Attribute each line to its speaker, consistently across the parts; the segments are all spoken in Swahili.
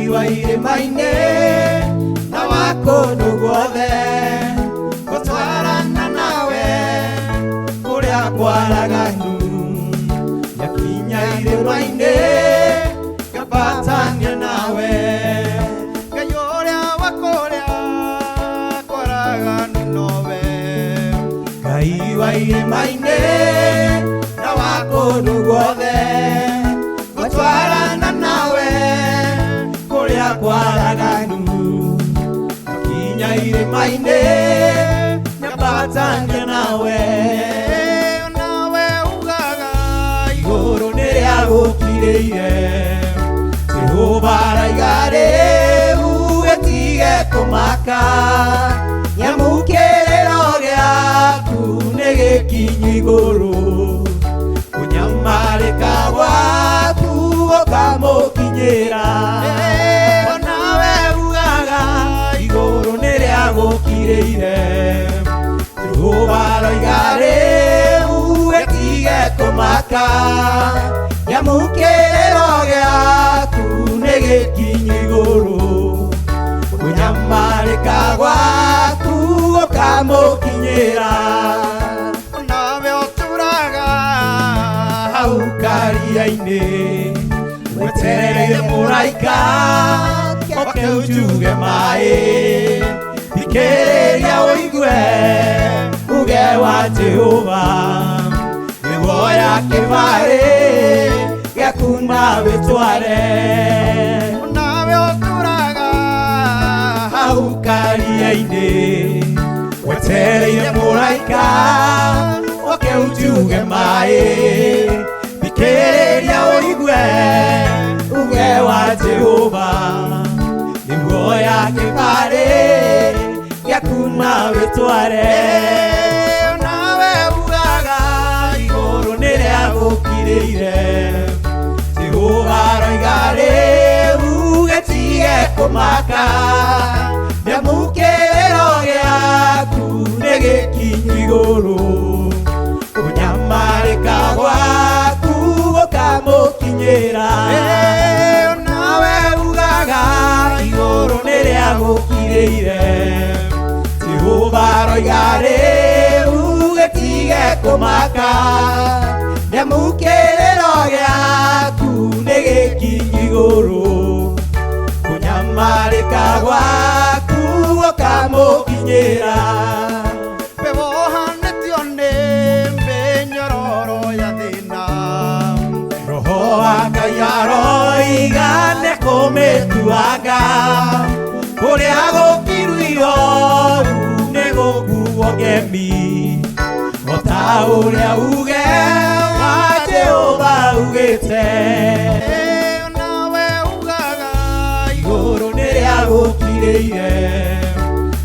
Speaker 1: Ngai wa irĩma-inĩ na wa kũndũ guothe, gũtwarana nawe kũrĩa kwaraganu. Nyakinya irĩma-inĩ ngabatania nawe, Ngai ũrĩa wa kũrĩa kwaraganu nowe. Ngai wa irĩma-inĩ na wa kũndũ guothe, gũtwarana nawe kũrĩa kwaraganu. Nyakinya irĩma-inĩ ngabatania nawe, nawe ugaga igũrũ nĩrĩagũkirĩire. Jehova arauga rĩu gĩtige kũmaka, nyamũkĩrĩro gĩaku nĩgĩkinyu igũrũ, kũnyamarĩka gwaku gũkamũkinyĩra. Nawe ugaga igũrũ nĩrĩagũkirĩire. Jehova arauga rĩu gĩtige kũmaka, nyamũkĩrĩro gĩaku nĩgĩkinyu igũrũ, kũnyamarĩka gwaku gũkamũkinyĩra. Nawe ũtũũraga hau karia-inĩ, wetereire mũraika oke ũnjuge maĩ. Thikĩrĩria ũigue uge wa Jehova, nĩguoya kĩbarĩ gĩaku na wĩtware. Nawe ũtũũraga hau karia-inĩ, wetereire mũraika oke ũnjuge maĩ. Thikĩrĩria ũigue uge wa Jehova, nĩguoya kĩbarĩ gĩaku na wĩtware. Nawe ugaga igũrũ nĩrĩagũkirĩire. Jehova arauga rĩu gĩtige kũmaka, nyamũkĩrĩro gĩaku nĩgĩkinyu igũrũ, kũnyamarĩka gwaku gũkamũkinyĩra. Nawe ugaga igũrũ nĩrĩagũkirĩire. Jehova arauga rĩu gĩtige kũmaka, nyamũkĩrĩro gĩaku nĩgĩkinyu igũrũ, kũnyamarĩka gwaku gũkamũkinyĩra. We wohanĩtio nĩ mĩnyororo ya thĩna, Roho wa Ngai aroiga nĩkũmĩtuanga. Kũrĩa gũkiru nĩgũkuo ngemi, o ta ũrĩa uge wa Jehova ugĩte. Nawe ugaga igũrũ nĩrĩagũkirĩire.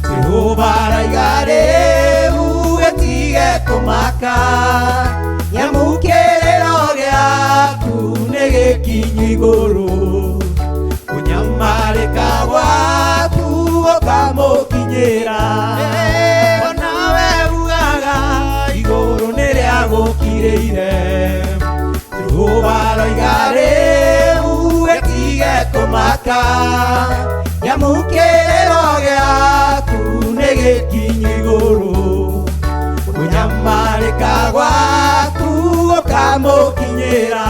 Speaker 1: Jehova arauga rĩu gĩtige kũmaka, nyamũkĩrĩro gĩaku nĩgĩkinyu igũrũ, kũnyamarĩka gwaku gũkamũkinyĩra. Nawe ugaga igũrũ nĩrĩagũkirĩire. Jehova arauga rĩu gĩtige kũmaka, nyamũkĩrĩro gĩaku nĩgĩkinyu igũrũ, kũnyamarĩka gwaku gũkamũkinyĩra.